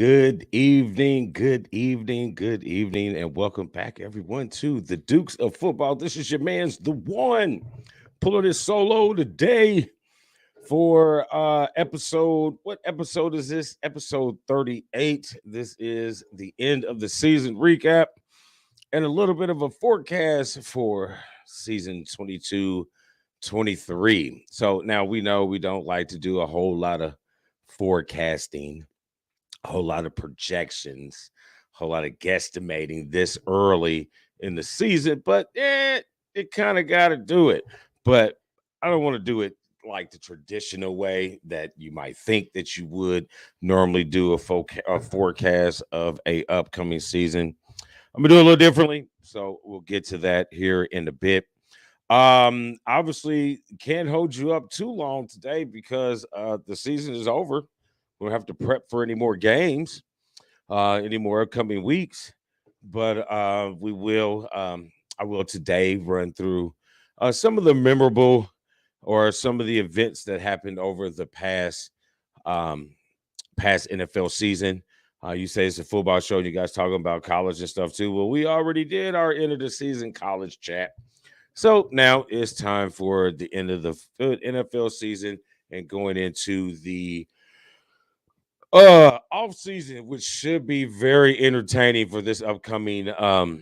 Good evening, good evening, good evening, and welcome back, everyone, to the Dukes of Football. This is your man's the one pulling his solo today for episode. What episode is this? Episode 38. This is the end of the season recap and a little bit of a forecast for season 22-23. So now we know we don't like to do a whole lot of forecasting, a whole lot of projections, a whole lot of guesstimating this early in the season, but it kind of got to do it. But I don't want to do it like the traditional way that you might think that you would normally do a forecast of a upcoming season. I'm gonna do it a little differently, so we'll get to that here in a bit. Obviously can't hold you up too long today because the season is over. We don't have to prep for any more games, any more upcoming weeks, but we will. I will today run through some of the memorable or some of the events that happened over the um, past NFL season. You say it's a football show, and you guys talking about college and stuff too. Well, we already did our end of the season college chat, so now it's time for the end of the NFL season and going into the off season, which should be very entertaining for this upcoming off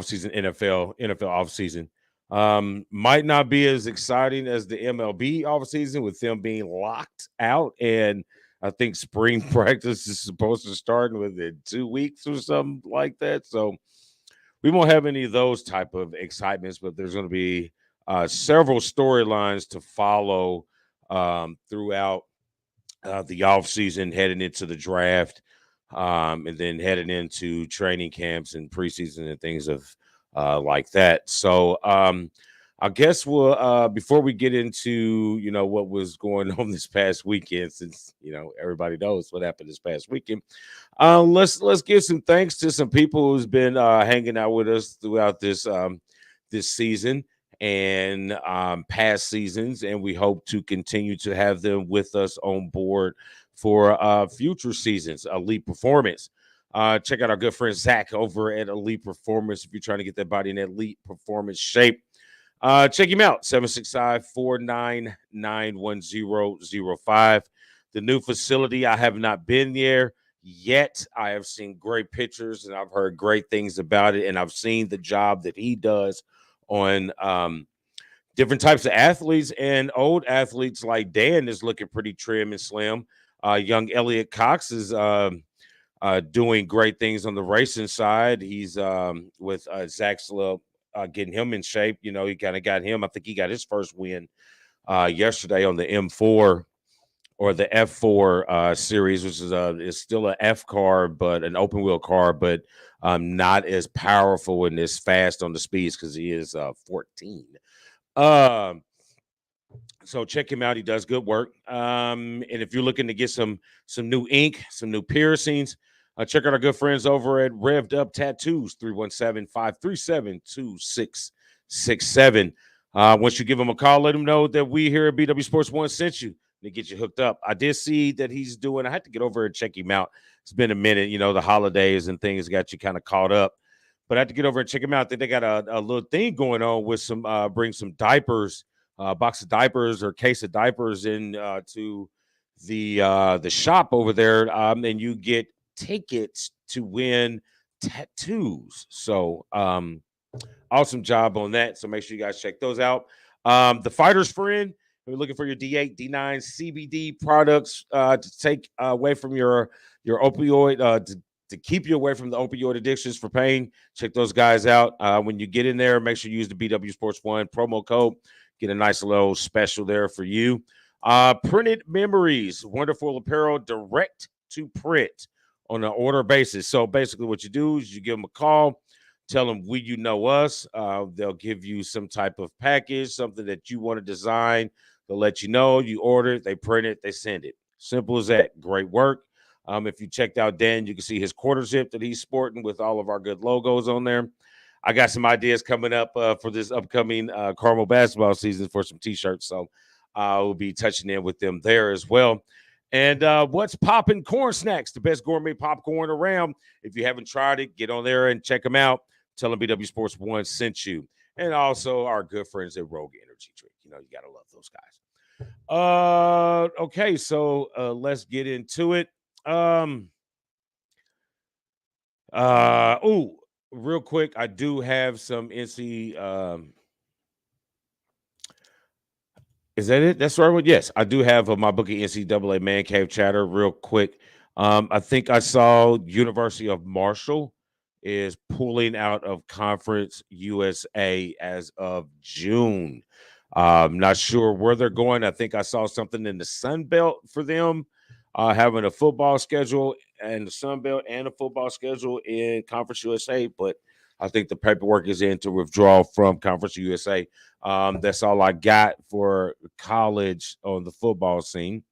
season NFL off season. Might not be as exciting as the MLB off season with them being locked out, and I think spring practice is supposed to start within 2 weeks or something like that. So we won't have any of those type of excitements, but there's going to be several storylines to follow throughout the off season, heading into the draft, and then heading into training camps and preseason and things of like that. So I guess we'll before we get into what was going on this past weekend, since everybody knows what happened this past weekend. Let's give some thanks to some people who's been hanging out with us throughout this season and past seasons, and we hope to continue to have them with us on board for future seasons. Elite Performance. Check out our good friend Zach over at Elite Performance if you're trying to get that body in elite performance shape. Check him out, 765-499-1005. The new facility, I have not been there yet. I have seen great pictures and I've heard great things about it, and I've seen the job that he does on different types of athletes, and old athletes like Dan is looking pretty trim and slim. Young Elliot Cox is doing great things on the racing side. He's with Zach Slow, getting him in shape. He kind of got him. I think he got his first win yesterday on the M4 or the F4 series, which is still an F car, but an open wheel car, but not as powerful and as fast on the speeds because he is 14. So check him out. He does good work. And if you're looking to get some new ink, some new piercings, check out our good friends over at Revved Up Tattoos, 317-537-2667. Once you give them a call, let them know that we here at BW Sports 1 sent you to get you hooked up. I did see that he's doing, I had to get over and check him out. It's been a minute, the holidays and things got you kind of caught up. But I had to get over and check him out. I think they got a little thing going on with some bring some diapers, box of diapers or case of diapers in to the shop over there, and you get tickets to win tattoos. So awesome job on that. So make sure you guys check those out. The Fighter's Friend. If you're looking for your D8, D9 CBD products to take away from your opioid, to keep you away from the opioid addictions for pain, check those guys out. When you get in there, make sure you use the BW Sports 1 promo code. Get a nice little special there for you. Printed Memories, wonderful apparel, direct to print on an order basis. So basically what you do is you give them a call, tell them you know us. They'll give you some type of package, something that you want to design. They'll let you know. You order it, they print it, they send it. Simple as that. Great work. If you checked out Dan, you can see his quarter zip that he's sporting with all of our good logos on there. I got some ideas coming up for this upcoming Carmel basketball season for some T-shirts. So we'll be touching in with them there as well. And what's poppin' corn snacks, the best gourmet popcorn around. If you haven't tried it, get on there and check them out. Tell them BW Sports One sent you. And also our good friends at Rogue Energy Drink. You know, you gotta love those guys. Okay, so let's get into it. Real quick, I do have some NC. Is that it? That's right. Yes, I do have my bookie NCAA Man Cave chatter. Real quick, I think I saw University of Marshall is pulling out of Conference USA as of June. Not sure where they're going. I think I saw something in the Sun Belt for them, having a football schedule and the Sun Belt and a football schedule in Conference USA. But I think the paperwork is in to withdraw from Conference USA. That's all I got for college on the football scene.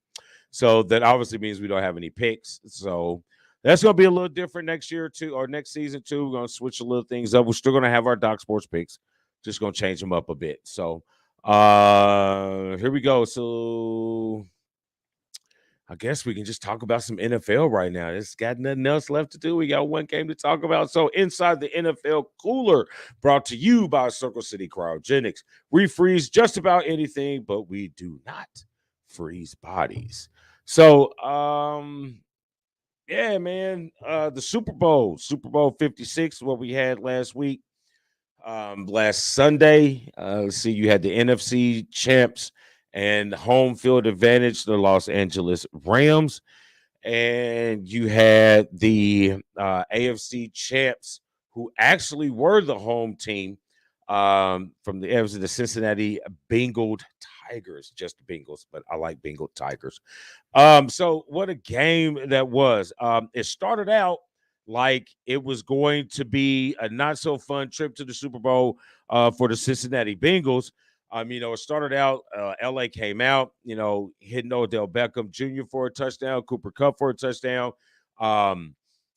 So that obviously means we don't have any picks. So that's going to be a little different next year too, or next season too. We're going to switch a little things up. We're still going to have our Doc Sports picks, just going to change them up a bit. So here we go. So I guess we can just talk about some NFL right now. It's got nothing else left to do. We got one game to talk about. So inside the NFL cooler, brought to you by Circle City Cryogenics. We freeze just about anything, but we do not freeze bodies. So yeah, man. The Super Bowl 56, what we had last week. Last Sunday, let's see, you had the NFC champs and home field advantage, the Los Angeles Rams, and you had the AFC champs, who actually were the home team from the Cincinnati Bengal Tigers, just the Bengals, but I like Bengal Tigers. So what a game that was. It started out like it was going to be a not so fun trip to the Super Bowl for the Cincinnati Bengals. It started out, LA came out, hitting Odell Beckham Jr. for a touchdown, Cooper Kupp for a touchdown,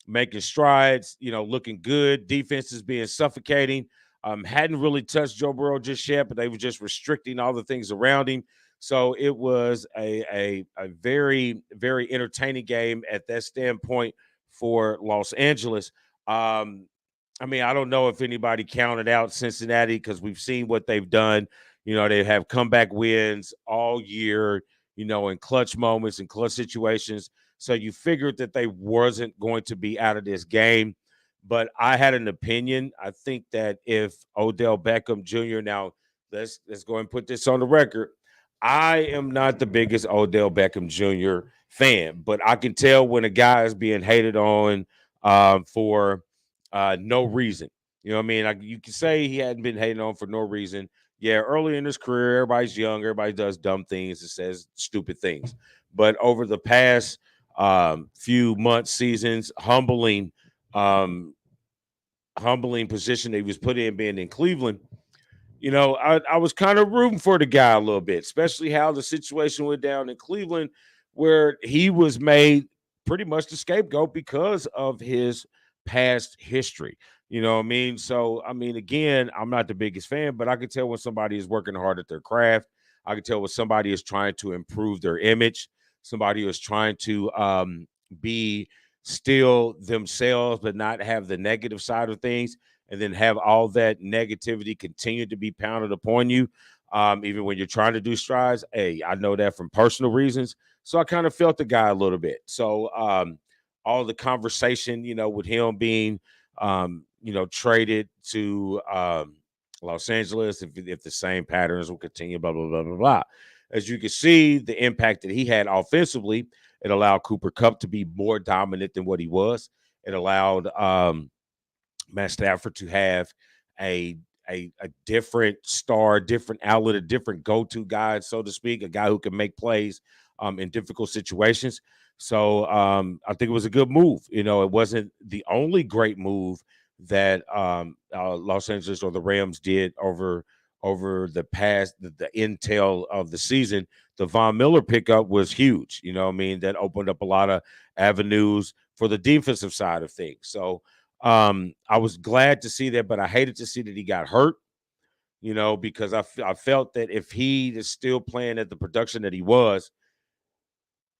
making strides, looking good. Defense is being suffocating. Hadn't really touched Joe Burrow just yet, but they were just restricting all the things around him. So it was a very, very entertaining game at that standpoint for Los Angeles. I don't know if anybody counted out Cincinnati, because we've seen what they've done. They have comeback wins all year, in clutch moments and clutch situations. So you figured that they wasn't going to be out of this game. But I had an opinion. I think that if Odell Beckham Jr. Now, let's go and put this on the record. I am not the biggest Odell Beckham Jr. fan, but I can tell when a guy is being hated on for no reason. You know what I mean? You can say he hadn't been hated on for no reason. Yeah, early in his career, everybody's young, everybody does dumb things and says stupid things. But over the past few months, seasons, humbling position that he was put in being in Cleveland, I was kind of rooting for the guy a little bit, especially how the situation went down in Cleveland, where he was made pretty much the scapegoat because of his past history. You know what I mean? So, again, I'm not the biggest fan, but I can tell when somebody is working hard at their craft. I can tell when somebody is trying to improve their image, somebody who is trying to be still themselves, but not have the negative side of things, and then have all that negativity continue to be pounded upon you, even when you're trying to do strides. Hey, I know that from personal reasons. So I kind of felt the guy a little bit. So all the conversation, with him being, traded to Los Angeles, if the same patterns will continue, blah, blah, blah, blah, blah. As you can see, the impact that he had offensively, it allowed Cooper Kupp to be more dominant than what he was. It allowed Matt Stafford to have a different star, different outlet, a different go-to guy, so to speak, a guy who can make plays in difficult situations. So I think it was a good move. It wasn't the only great move that Los Angeles or the Rams did over the past, the intel of the season. The Von Miller pickup was huge. That opened up a lot of avenues for the defensive side of things. So I was glad to see that, but I hated to see that he got hurt, because I felt that if he is still playing at the production that he was,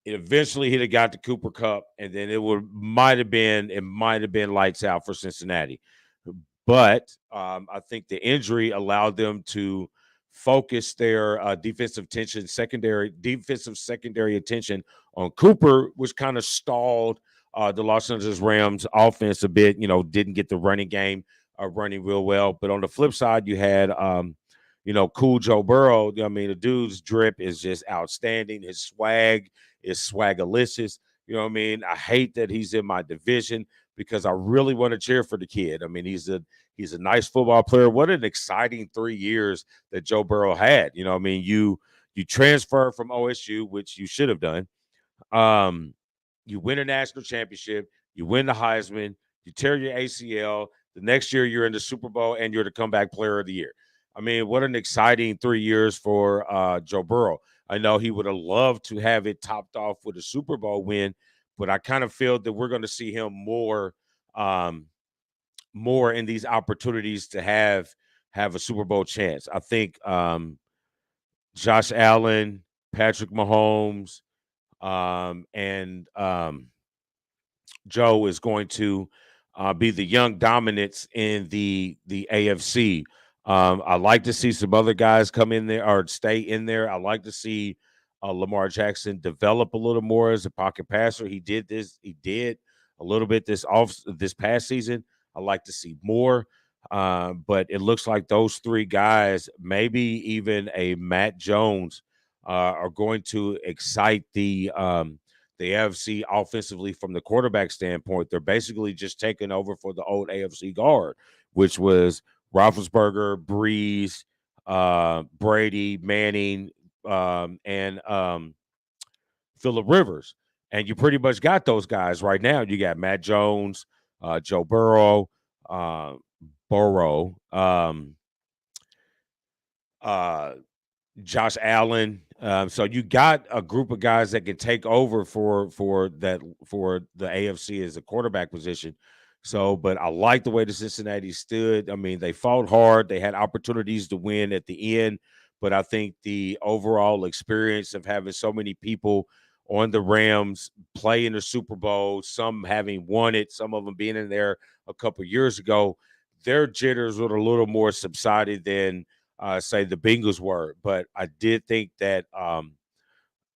Eventually he'd have got the Cooper Cup, and then it might have been lights out for Cincinnati. But I think the injury allowed them to focus their defensive secondary attention on Cooper, which kind of stalled the Los Angeles Rams offense a bit. Didn't get the running game running real well. But on the flip side, you had cool Joe Burrow. I mean, the dude's drip is just outstanding. His swag is swagalicious. You know what I mean? I hate that he's in my division because I really want to cheer for the kid. I mean, he's a nice football player. What an exciting 3 years that Joe Burrow had. You know what I mean? You transfer from OSU, which you should have done. You win a national championship, you win the Heisman, you tear your ACL. The next year you're in the Super Bowl and you're the comeback player of the year. I mean, what an exciting 3 years for Joe Burrow. I know he would have loved to have it topped off with a Super Bowl win, but I kind of feel that we're going to see him more in these opportunities to have a Super Bowl chance. I think Josh Allen, Patrick Mahomes, and Joe is going to be the young dominants in the AFC. I like to see some other guys come in there or stay in there. I like to see Lamar Jackson develop a little more as a pocket passer. He did a little bit this past season. I like to see more. But it looks like those three guys, maybe even a Matt Jones, are going to excite the AFC offensively from the quarterback standpoint. They're basically just taking over for the old AFC guard, which was Roethlisberger, Breeze, Brady, Manning, and Phillip Rivers. And you pretty much got those guys right now. You got Matt Jones, Joe Burrow, Josh Allen. So you got a group of guys that can take over for the AFC as a quarterback position. So, but I like the way the Cincinnati stood. I mean, they fought hard. They had opportunities to win at the end, but I think the overall experience of having so many people on the Rams play in the Super Bowl, some having won it, some of them being in there a couple of years ago, their jitters were a little more subsided than say the Bengals were. But I did think that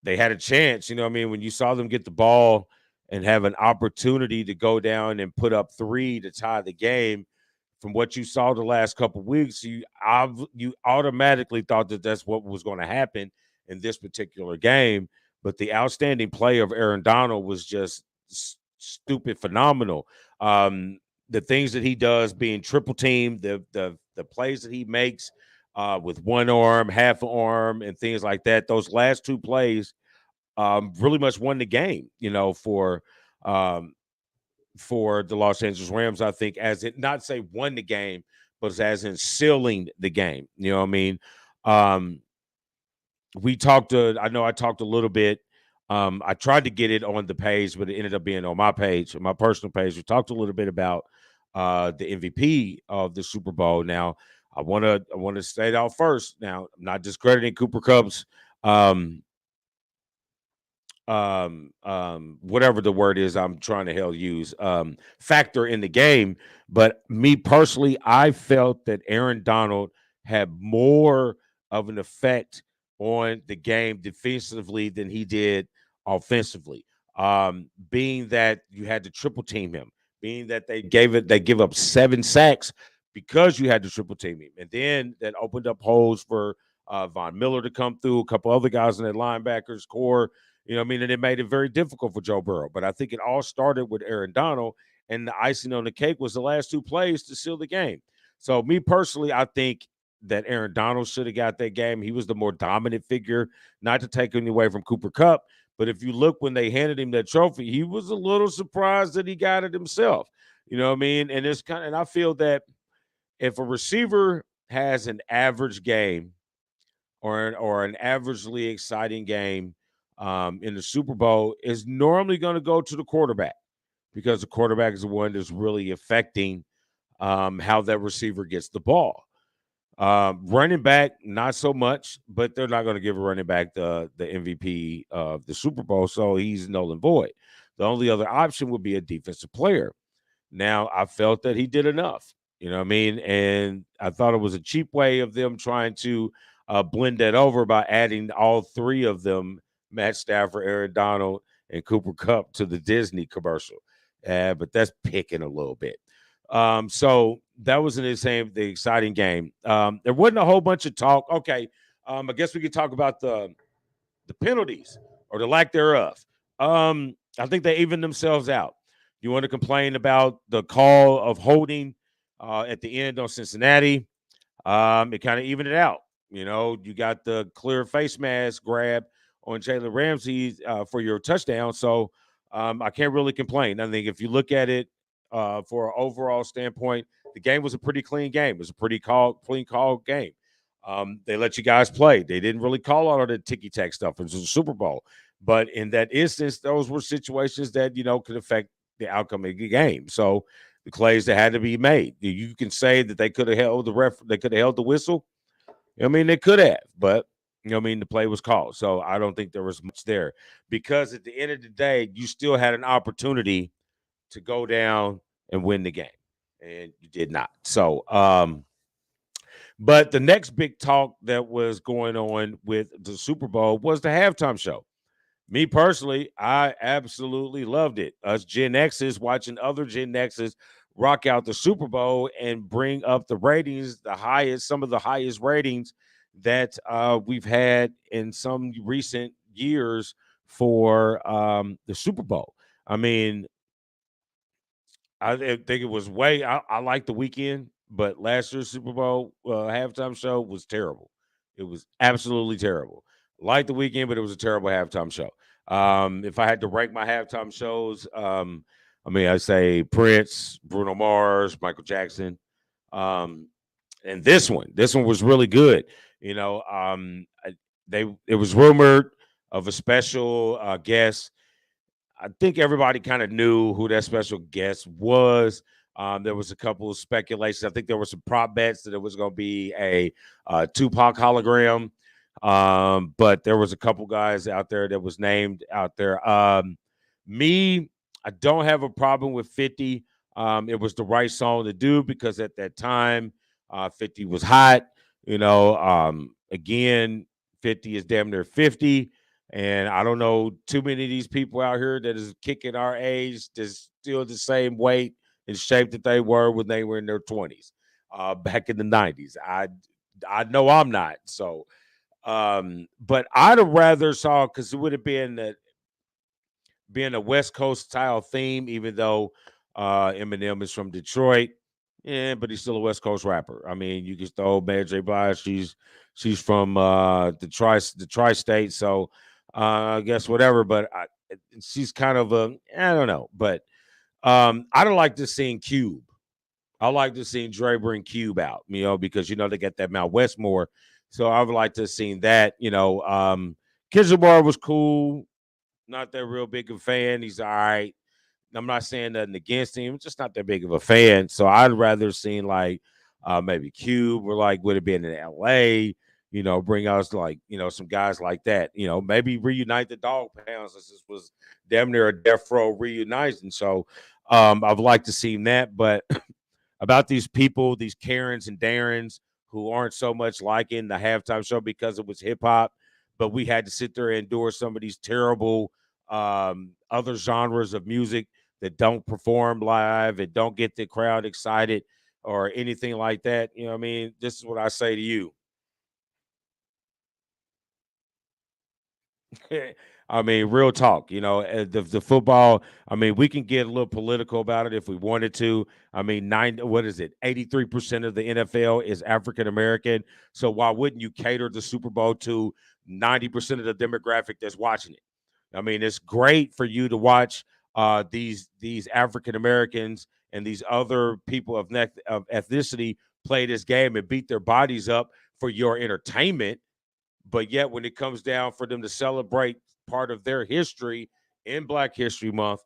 they had a chance. You know what I mean? When you saw them get the ball and have an opportunity to go down and put up 3 to tie the game, from what you saw the last couple of weeks, you automatically thought that that's what was going to happen in this particular game. But the outstanding play of Aaron Donald was just stupid phenomenal. The things that he does, being triple teamed, the plays that he makes with one arm, half an arm, and things like that. Those last 2 plays really much won the game, for the Los Angeles Rams. I think as it not say won the game, but as in sealing the game. You know what I mean? I talked a little bit. I tried to get it on the page, but it ended up being on my page, my personal page. We talked a little bit about the MVP of the Super Bowl. Now, I want to state out first. Now, I'm not discrediting Cooper Kupp's whatever the word is I'm trying to use, factor in the game. But me personally, I felt that Aaron Donald had more of an effect on the game defensively than he did offensively. Being that you had to triple team him, being that they give up 7 sacks because you had to triple team him. And then that opened up holes for Von Miller to come through, a couple other guys in that linebackers core. You know what I mean? And it made it very difficult for Joe Burrow. But I think it all started with Aaron Donald, and the icing on the cake was the last 2 plays to seal the game. So me personally, I think that Aaron Donald should have got that game. He was the more dominant figure, not to take anything away from Cooper Kupp. But if you look when they handed him that trophy, he was a little surprised that he got it himself. You know what I mean? And and I feel that if a receiver has an average game or an averagely exciting game in the Super Bowl, is normally going to go to the quarterback, because the quarterback is the one that's really affecting how that receiver gets the ball. Running back, not so much, but they're not going to give a running back the MVP of the Super Bowl, so he's null and void. The only other option would be a defensive player. Now, I felt that he did enough, you know what I mean? And I thought it was a cheap way of them trying to blend that over by adding all three of them, Matt Stafford, Aaron Donald, and Cooper Kupp, to the Disney commercial. But that's picking a little bit. So that was the exciting game. There wasn't a whole bunch of talk. Okay, I guess we could talk about the penalties or the lack thereof. I think they evened themselves out. You want to complain about the call of holding at the end on Cincinnati? It kind of evened it out. You know, you got the clear face mask grab on Jalen Ramsey for your touchdown. So I can't really complain. I think if you look at it for an overall standpoint, the game was a pretty clean game. It was a pretty clean call game. They let you guys play. They didn't really call all of the ticky-tack stuff. It was a Super Bowl. But in that instance, those were situations that, could affect the outcome of the game. So the plays that had to be made. You can say that they could have held they could have held the whistle. I mean, they could have, but the play was called. So I don't think there was much there, because at the end of the day, you still had an opportunity to go down and win the game, and you did not. So, but the next big talk that was going on with the Super Bowl was the halftime show. Me personally, I absolutely loved it. Us Gen X's watching other Gen X's rock out the Super Bowl and bring up the ratings, some of the highest ratings that we've had in some recent years for the Super Bowl. I mean, I think it was I like the weekend, but last year's Super Bowl halftime show was terrible. It was absolutely terrible. Like the weekend, but it was a terrible halftime show. If I had to rank my halftime shows, I'd say Prince, Bruno Mars, Michael Jackson, and this one was really good. It was rumored of a special guest. I think everybody kind of knew who that special guest was. There was a couple of speculations. I think there were some prop bets that it was going to be a Tupac hologram. But there was a couple guys out there that was named out there. Me, I don't have a problem with 50. It was the right song to do, because at that time, 50 was hot. Again, 50 is damn near 50. And I don't know too many of these people out here that is kicking our age that's still the same weight and shape that they were when they were in their 20s, back in the 90s. I know I'm not. So, but I'd have rather saw, because it would have been a West Coast style theme, even though Eminem is from Detroit. Yeah, but he's still a West Coast rapper. I mean, you can throw Mary J. Blige. She's from the tri-state, so I guess whatever. But she's kind of I don't know. But I don't like this seeing Cube. I like to see Dre bring Cube out, because they get that Mount Westmore. So I would like to have seen that. Kendrick Lamar was cool. Not that real big of a fan. He's all right. I'm not saying nothing against him. Just not that big of a fan. So I'd rather seen like maybe Cube, or like would have been in LA, bring us like, some guys like that, maybe reunite the Dog Pounds, since this was damn near a Death Row reuniting. So I'd like to see that. But about these people, these Karens and Darrens, who aren't so much liking the halftime show because it was hip hop, but we had to sit there and endure some of these terrible other genres of music that don't perform live and don't get the crowd excited or anything like that. You know what I mean? This is what I say to you. I mean, real talk, the football. I mean, we can get a little political about it if we wanted to. I mean, 83% of the NFL is African American. So why wouldn't you cater the Super Bowl to 90% of the demographic that's watching it? I mean, it's great for you to watch these African Americans and these other people of ethnicity play this game and beat their bodies up for your entertainment. But yet, when it comes down for them to celebrate part of their history in Black History Month,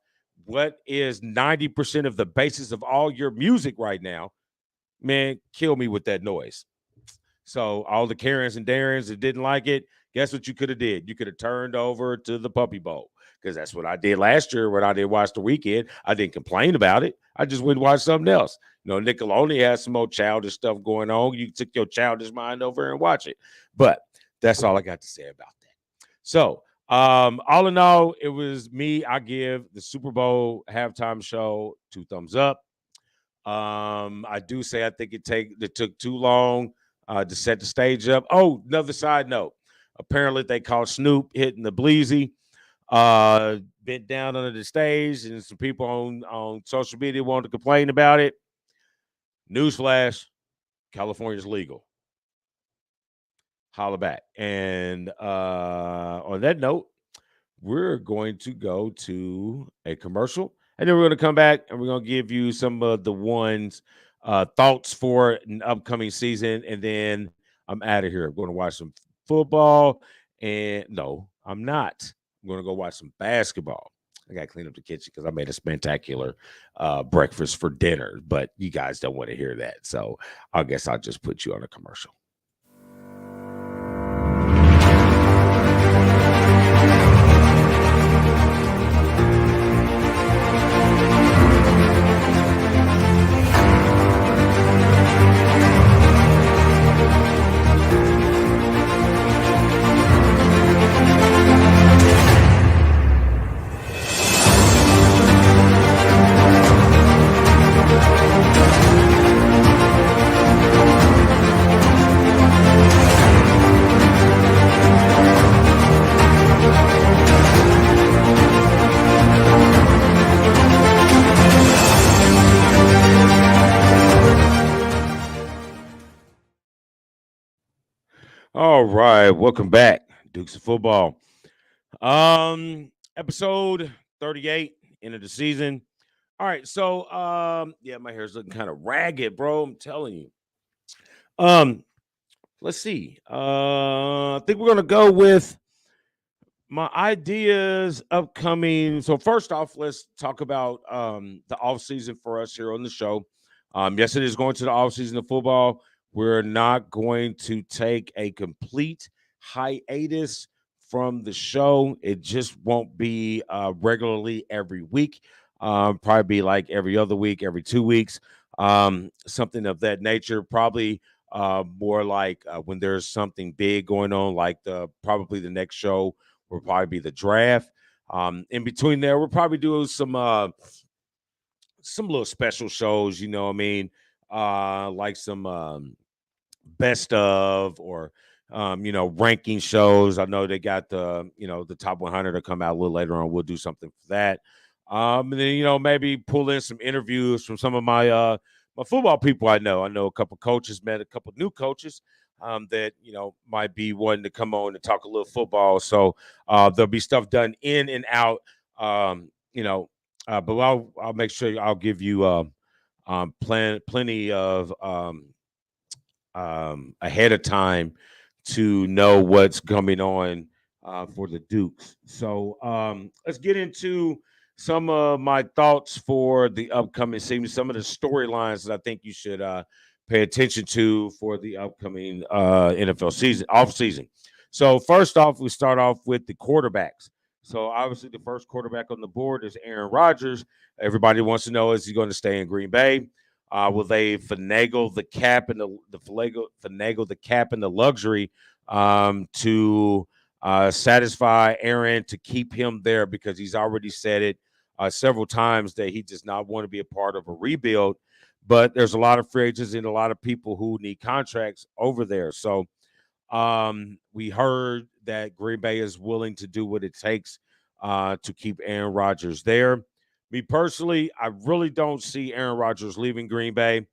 what is 90% of the basis of all your music right now? Man, kill me with that noise. So all the Karens and Darrens that didn't like it, guess what you could have did? You could have turned over to the Puppy Bowl, because that's what I did last year when I did watch the weekend. I didn't complain about it. I just went and watched something else. Nickelodeon has some more childish stuff going on. You took your childish mind over and watch it. But that's all I got to say about that. So, all in all, it was me. I give the Super Bowl halftime show 2 thumbs up. I do say I think it took too long to set the stage up. Oh, another side note. Apparently, they caught Snoop hitting the Bleezy, bent down under the stage, and some people on social media wanted to complain about it. Newsflash: California's legal. Holla back. And on that note, we're going to go to a commercial, and then we're going to come back and we're going to give you some of the thoughts for an upcoming season, and then I'm out of here. I'm going to watch some football, and no, I'm not. I'm going to go watch some basketball. I got to clean up the kitchen because I made a spectacular breakfast for dinner, but you guys don't want to hear that, so I guess I'll just put you on a commercial. All right, welcome back, Dukes of Football. Episode 38, end of the season. All right, so yeah, my hair's looking kind of ragged, bro. I'm telling you. Let's see. I think we're gonna go with my ideas upcoming. So first off, let's talk about the off season for us here on the show. Yes, it is going to the off season of football. We're not going to take a complete hiatus from the show. It just won't be regularly every week. Probably be like every other week, every 2 weeks, something of that nature. Probably more like when there's something big going on, like probably the next show will probably be the draft. In between there, we'll probably do some little special shows. You know what I mean? Like some best of, or ranking shows. I know they got the top 100 to come out a little later on. We'll do something for that. And then maybe pull in some interviews from some of my football people I know. I know a couple coaches, met a couple new coaches that might be wanting to come on and talk a little football. So there'll be stuff done in and out. But I'll make sure I'll give you plenty of ahead of time to know what's coming on for the Dukes. So let's get into some of my thoughts for the upcoming season, some of the storylines that I think you should pay attention to for the upcoming NFL season, off season. So first off, we start off with the quarterbacks. So obviously the first quarterback on the board is Aaron Rodgers. Everybody wants to know, is he going to stay in Green Bay? Will they finagle the cap and finagle the cap and the luxury to satisfy Aaron to keep him there, because he's already said it several times that he does not want to be a part of a rebuild. But there's a lot of free agents and a lot of people who need contracts over there. So we heard that Green Bay is willing to do what it takes to keep Aaron Rodgers there. Me personally, I really don't see Aaron Rodgers leaving Green Bay.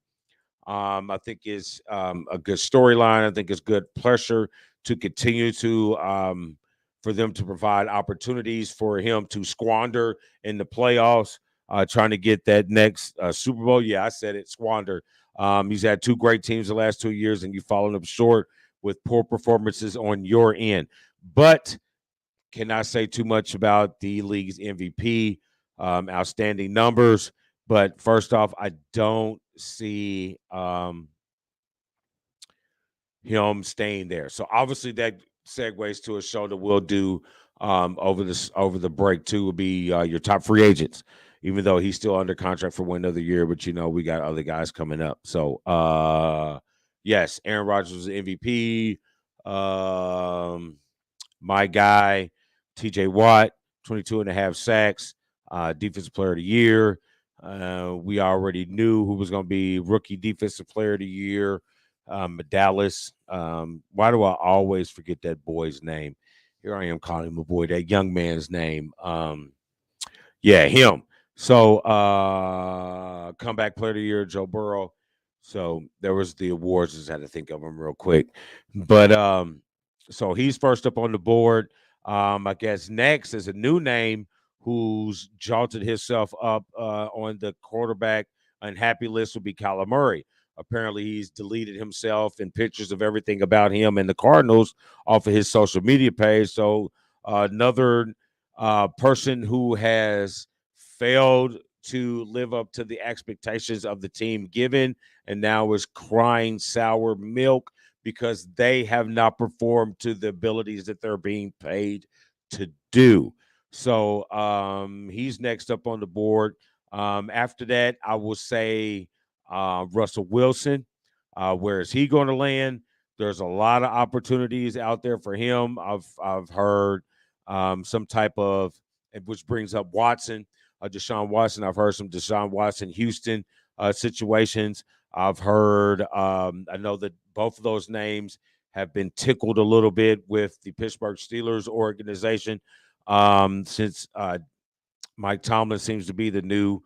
I think it's a good storyline. I think it's good pressure to continue to for them to provide opportunities for him to squander in the playoffs, trying to get that next Super Bowl. Yeah, I said it, squander. He's had 2 great teams the last 2 years, and you followed him short with poor performances on your end. But cannot say too much about the league's MVP, outstanding numbers. But first off, I don't see him staying there. So obviously that segues to a show that we'll do over the break too. Will be your top free agents, even though he's still under contract for one other year. But we got other guys coming up. So yes, Aaron Rodgers was the MVP. My guy, TJ Watt, 22 and a half sacks, defensive player of the year. We already knew who was going to be rookie defensive player of the year. Dallas. Why do I always forget that boy's name? Here I am calling him a boy, that young man's name. Yeah, him. So comeback player of the year, Joe Burrow. So there was the awards. Just had to think of them real quick. But so he's first up on the board. I guess next is a new name who's jolted himself up on the quarterback unhappy list will be Kyler Murray. Apparently, he's deleted himself and pictures of everything about him and the Cardinals off of his social media page. So another person who has failed to live up to the expectations of the team given and now is crying sour milk because they have not performed to the abilities that they're being paid to do. So he's next up on the board. After that, I will say Russell Wilson. Where is he going to land? There's a lot of opportunities out there for him. I've heard some type of, which brings up Watson, Deshaun Watson. I've heard some Deshaun Watson Houston situations. I've heard, I know that both of those names have been tickled a little bit with the Pittsburgh Steelers organization since Mike Tomlin seems to be the new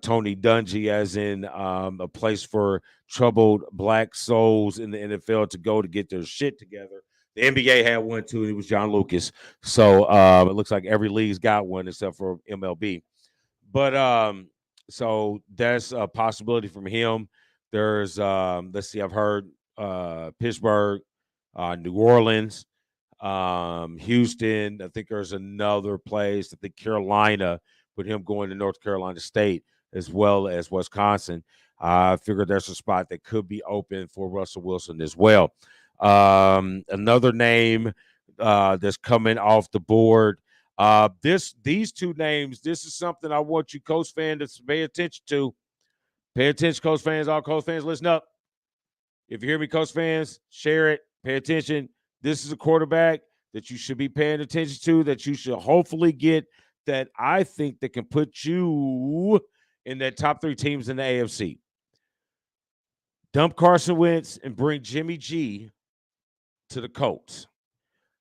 Tony Dungy, as in a place for troubled black souls in the NFL to go to get their shit together. The NBA had one too, and it was John Lucas. So it looks like every league's got one except for MLB. But so that's a possibility from him. There's let's see, I've heard Pittsburgh, New Orleans, Houston. I think there's another place. I think Carolina, with him going to North Carolina State as well as Wisconsin. I figured there's a spot that could be open for Russell Wilson as well. Another name that's coming off the board. These two names, this is something I want you Coast fans to pay attention to. Pay attention, Coast fans. All Coast fans, listen up. If you hear me, Coast fans, share it. Pay attention. This is a quarterback that you should be paying attention to, that you should hopefully get, that I think that can put you in that top 3 teams in the AFC. Dump Carson Wentz and bring Jimmy G to the Colts.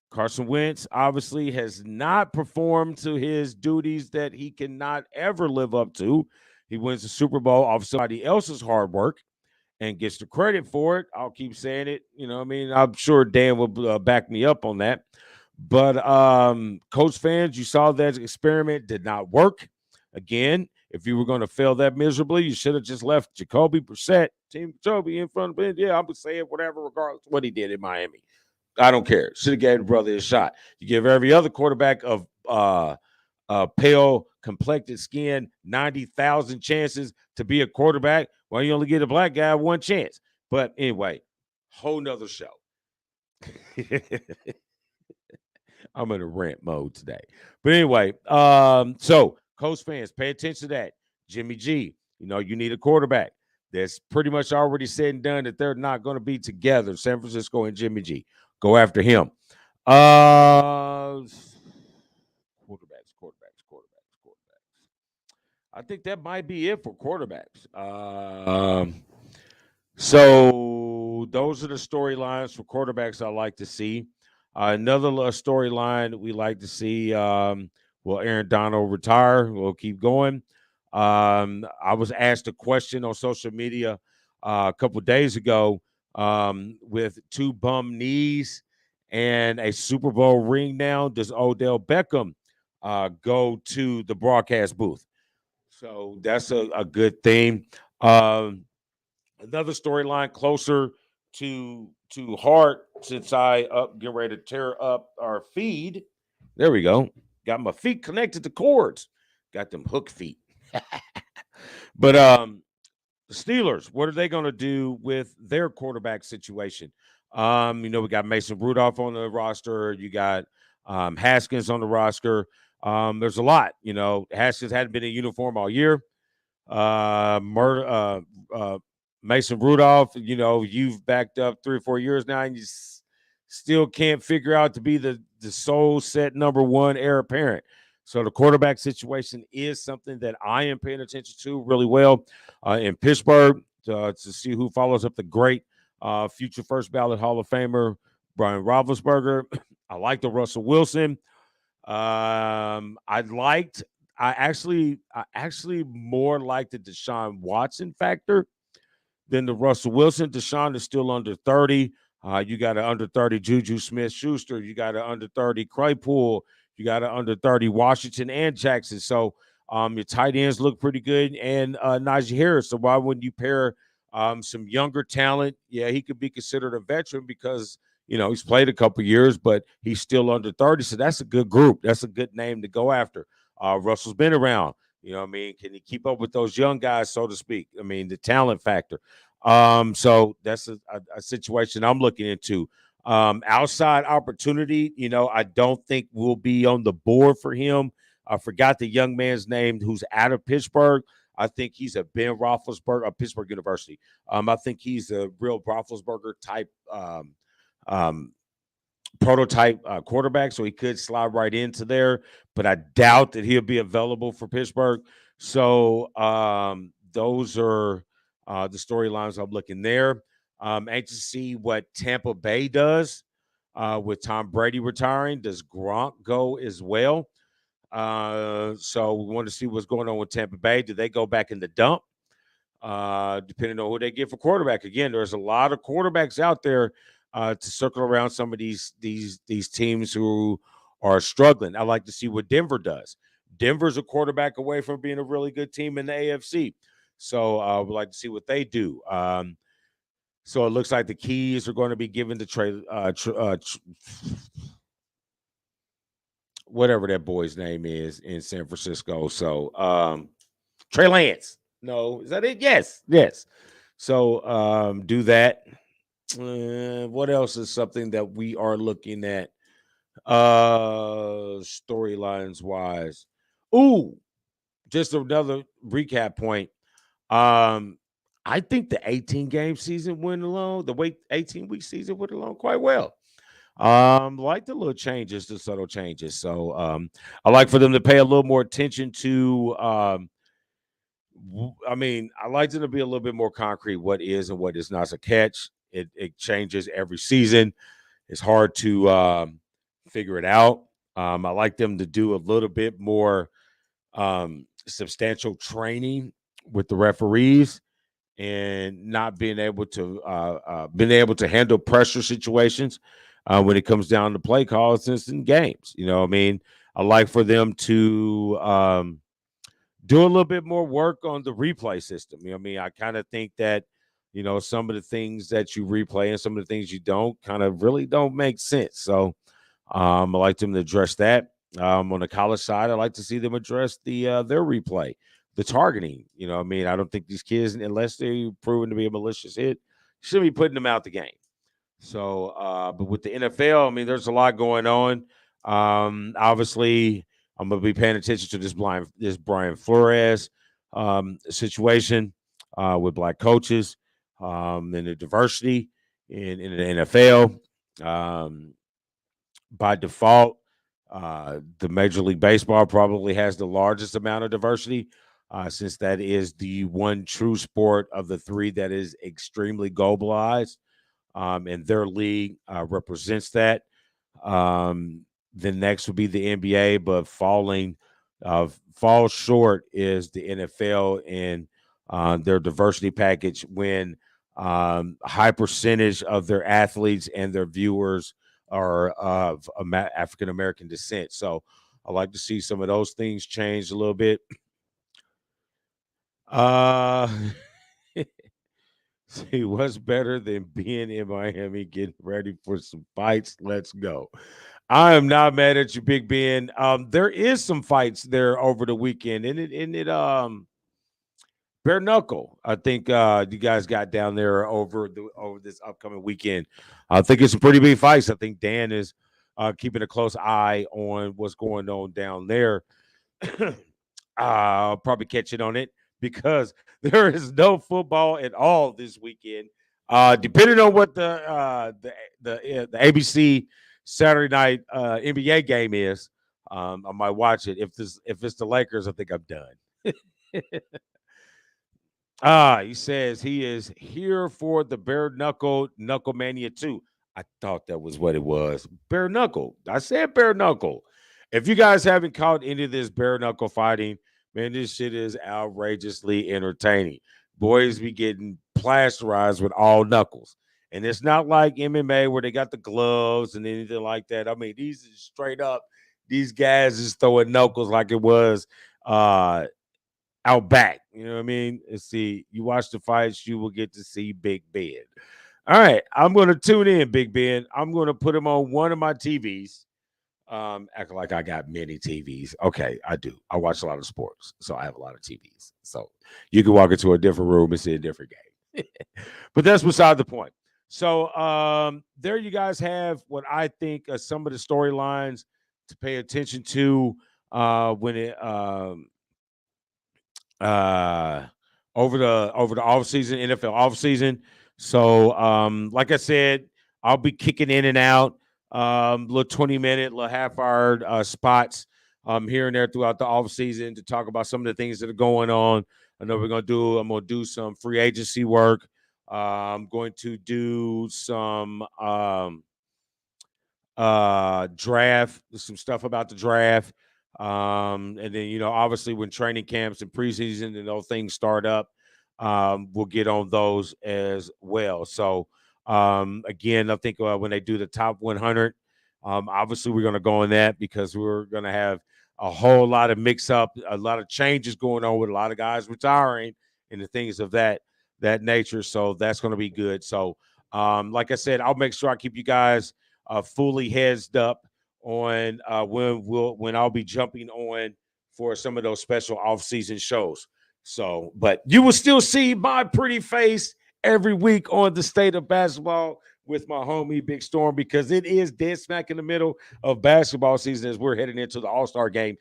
Carson Wentz obviously has not performed to his duties that he cannot ever live up to. He wins the Super Bowl off somebody else's hard work and gets the credit for it. I'll keep saying it. I'm sure Dan will back me up on that. But Colts fans, you saw that experiment did not work. Again, if you were going to fail that miserably, you should have just left Jacoby Brissett, Team Jacoby in front of it. Yeah, I'm going to say it, whatever, regardless of what he did in Miami. I don't care. Should have gave the brother a shot. You give every other quarterback of pale complected skin 90,000 chances to be a quarterback. Why you only get a black guy one chance? But anyway, whole nother show. I'm in a rant mode today. But anyway, so Coast fans, pay attention to that. Jimmy G, you need a quarterback. That's pretty much already said and done that they're not going to be together. San Francisco and Jimmy G. Go after him. Quarterbacks. I think that might be it for quarterbacks. So those are the storylines for quarterbacks I like to see. Another storyline we like to see, will Aaron Donald retire? We'll keep going. I was asked a question on social media a couple of days ago with 2 bum knees and a Super Bowl ring now. Does Odell Beckham go to the broadcast booth? So that's a good thing. Another storyline closer to heart, since I get ready to tear up our feed. There we go. Got my feet connected to cords. Got them hook feet. But the Steelers, what are they going to do with their quarterback situation? We got Mason Rudolph on the roster. You got Haskins on the roster. There's a lot. Haskins hadn't been in uniform all year. Mason Rudolph, you've backed up 3 or 4 years now, and you still can't figure out to be the sole set number one heir apparent. So the quarterback situation is something that I am paying attention to really well in Pittsburgh to see who follows up the great future first ballot Hall of Famer Brian Roethlisberger. I like the Russell Wilson. I actually more like the Deshaun Watson factor than the Russell Wilson. Deshaun is still under 30. You got an under 30 Juju Smith-Schuster. You got an under 30 Claypool. You got an under 30 Washington and Jackson. So your tight ends look pretty good. And Najee Harris. So why wouldn't you pair some younger talent? Yeah, he could be considered a veteran because he's played a couple years, but he's still under 30. So that's a good group. That's a good name to go after. Russell's been around. Can he keep up with those young guys, so to speak? The talent factor. So that's a situation I'm looking into. Outside opportunity, I don't think will be on the board for him. I forgot the young man's name who's out of Pittsburgh. I think he's a Ben Roethlisberger of Pittsburgh University. I think he's a real Roethlisberger type prototype quarterback, so he could slide right into there, but I doubt that he'll be available for Pittsburgh. So those are the storylines I'm looking there. Anxious to see what Tampa Bay does with Tom Brady retiring. Does Gronk go as well? So we want to see what's going on with Tampa Bay. Do they go back in the dump? Depending on who they get for quarterback. Again, there's a lot of quarterbacks out there to circle around some of these teams who are struggling. I like to see what Denver does. Denver's a quarterback away from being a really good team in the AFC. So we'd like to see what they do. So it looks like the keys are going to be given to Trey, whatever that boy's name is in San Francisco. So Trey Lance. No, is that it? Yes. So do that. What else is something that we are looking at storylines wise? Ooh, just another recap point. I think the 18-game season went along, the 18-week season went along quite well. Like the little changes, the subtle changes. So I like for them to pay a little more attention to I like them to be a little bit more concrete what is and what is not a catch. It changes every season. It's hard to figure it out. I like them to do a little bit more substantial training with the referees and not being able to handle pressure situations when it comes down to play calls in games. I like for them to do a little bit more work on the replay system. I kind of think that, some of the things that you replay and some of the things you don't kind of really don't make sense. So I like them to address that. On the college side, I like to see them address their replay, the targeting. I don't think these kids, unless they're proven to be a malicious hit, shouldn't be putting them out the game. So, but with the NFL, there's a lot going on. Obviously, I'm going to be paying attention to this Brian Flores situation with black coaches and the diversity in the NFL. By default, the Major League Baseball probably has the largest amount of diversity since that is the one true sport of the three that is extremely globalized, and their league represents that. The next would be the NBA, but falls short is the NFL in their diversity package when high percentage of their athletes and their viewers are of African American descent. So I like to see some of those things change a little bit. See, what's better than being in Miami, getting ready for some fights? Let's go. I am not mad at you, Big Ben. There is some fights there over the weekend, and it bare knuckle. I think you guys got down there over this upcoming weekend. I think it's some pretty big fights. I think Dan is keeping a close eye on what's going on down there. I'll probably catch it on it because there is no football at all this weekend. Depending on what the ABC Saturday night NBA game is, I might watch it. If it's the Lakers, I think I'm done. He says he is here for the bare knuckle mania 2. I thought that was what it was. Bare knuckle. I said bare knuckle. If you guys haven't caught any of this bare knuckle fighting, man, this shit is outrageously entertaining. Boys be getting plasterized with all knuckles. And it's not like MMA where they got the gloves and anything like that. I mean, these is straight up, these guys is throwing knuckles like it was out back. You know what I mean? And see, you watch the fights, you will get to see Big Ben. All right, I'm going to tune in, Big Ben. I'm going to put him on one of my TVs. Acting like I got many TVs. Okay, I do. I watch a lot of sports, so I have a lot of TVs. So you can walk into a different room and see a different game. But that's beside the point. So there you guys have what I think are some of the storylines to pay attention to when it over the off season, NFL off season. So like I said, I'll be kicking in and out little 20-minute, little half-hour spots here and there throughout the off season to talk about some of the things that are going on. I know I'm going to do some free agency work. I'm going to do some draft, some stuff about the draft. And then, you know, obviously when training camps and preseason and those things start up, we'll get on those as well. So, again, I think when they do the top 100, obviously we're going to go on that because we're going to have a whole lot of mix up, a lot of changes going on with a lot of guys retiring and the things of that nature. So that's going to be good. So, like I said, I'll make sure I keep you guys fully heads up on when I'll be jumping on for some of those special off-season shows. So, but you will still see my pretty face every week on the State of Basketball with my homie Big Storm because it is dead smack in the middle of basketball season as we're heading into the All-Star game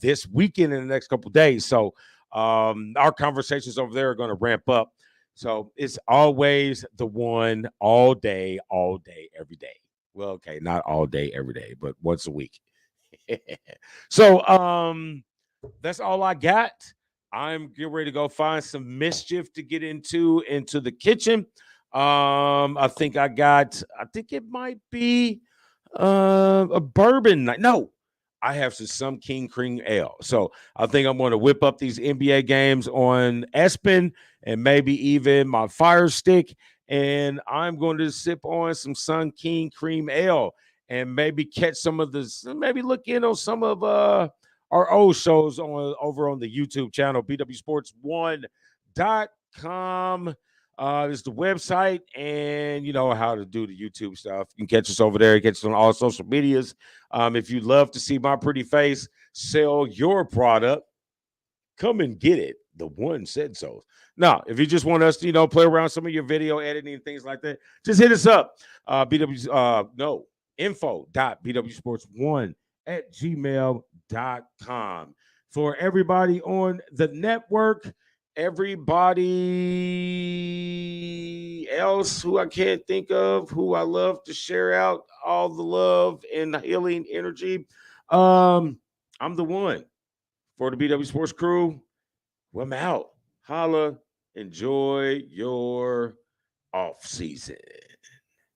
this weekend in the next couple of days. So our conversations over there are going to ramp up. So it's always the one all day, every day. Well, okay, not all day, every day, but once a week. So that's all I got. I'm getting ready to go find some mischief to get into the kitchen. I think it might be a bourbon night. No, I have some King Cream Ale. So I think I'm going to whip up these NBA games on Espen and maybe even my Fire Stick. And I'm going to sip on some Sun King Cream Ale and maybe catch some of this, maybe look in on some of our old shows over on the YouTube channel, BWSPORTS1.com. Is the website, and you know how to do the YouTube stuff. You can catch us over there. You catch us on all social medias. If you'd love to see my pretty face sell your product, come and get it. The one said so. Now, if you just want us to, you know, play around some of your video editing and things like that, just hit us up. info.bwsports1@gmail.com. For everybody on the network, everybody else who I can't think of, who I love to share out all the love and healing energy, I'm the one. For the BW Sports crew, well, I'm out. Holla. Enjoy your off season.